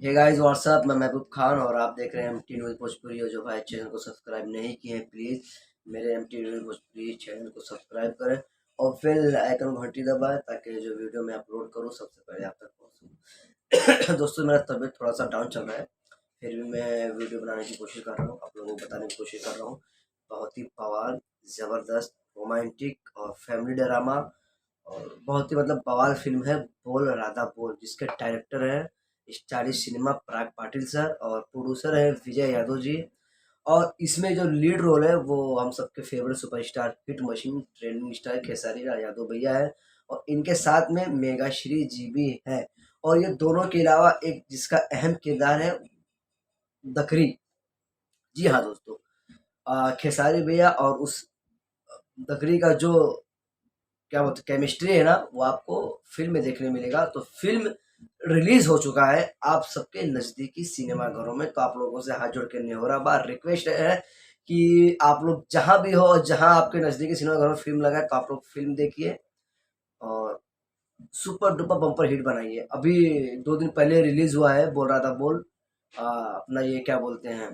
Hey guys what's up, मैं महबूब खान और आप देख रहे हैं एमटी न्यूज़ भोजपुरी। और जो भाई चैनल को सब्सक्राइब नहीं किए हैं प्लीज़ मेरे एमटी न्यूज़ भोजपुरी चैनल को सब्सक्राइब करें और फिर आइकन घंटी दबाएं ताकि जो वीडियो मैं अपलोड करूं सबसे पहले आप तक पहुंचे। दोस्तों, मेरा तबीयत थोड़ा सा डाउन चल रहा है, फिर भी मैं वीडियो बनाने की कोशिश कर रहा हूँ, आप लोगों को बताने की कोशिश कर रहा हूँ। बहुत ही बवाल, ज़बरदस्त, रोमांटिक और फैमिली ड्रामा और बहुत ही मतलब बवाल फिल्म है बोल राधा बोल, जिसके डायरेक्टर हैं स्टाइलिश सिनेमा पराग पाटिल सर और प्रोड्यूसर है विजय यादव जी। और इसमें जो लीड रोल है वो हम सबके favourite superstar hit machine trending star Khesari Lal Yadav भैया है और इनके साथ में मेगाश्री जी भी है। और ये दोनों के अलावा एक जिसका अहम किरदार है दखरी। जी हाँ दोस्तों, खेसारी भैया और उस दखरी का जो क्या बोलते केमिस्ट्री है ना, वो आपको फिल्म में देखने मिलेगा। तो फिल्म रिलीज हो चुका है आप सबके नज़दीकी सिनेमाघरों में। तो आप लोगों से हाथ जोड़ के निहोरा बार रिक्वेस्ट है कि आप लोग जहां भी हो और जहां आपके नज़दीकी सिनेमाघरों में फिल्म लगा है तो आप लोग फिल्म देखिए और सुपर डुपर बम्पर हिट बनाइए। अभी 2 दिन पहले रिलीज हुआ है बोल रहा था बोल, अपना ये क्या बोलते हैं,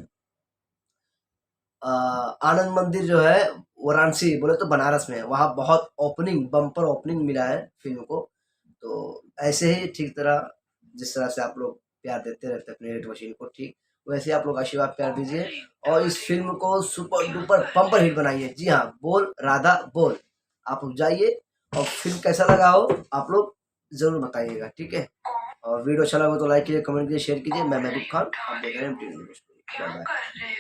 आनंद मंदिर जो है वाराणसी बोले तो बनारस में है, वहाँ बहुत ओपनिंग बम्पर ओपनिंग मिला है फिल्म को। तो ऐसे ही ठीक तरह जिस तरह से आप लोग प्यार देते रहते हैं अपने हिट मशीन को, ठीक वैसे आप लोग आशीर्वाद प्यार दीजिए और इस फिल्म को सुपर डुपर बम्पर हिट बनाइए। जी हाँ, बोल राधा बोल। आप लोग जाइए और फिल्म कैसा लगा हो आप लोग जरूर बताइएगा, ठीक है। और वीडियो अच्छा लगा तो लाइक कीजिए, कमेंट कीजिए, शेयर कीजिए। मैं महबूब खान, आप देख रहे हैं टीवी न्यूज़। Bye bye.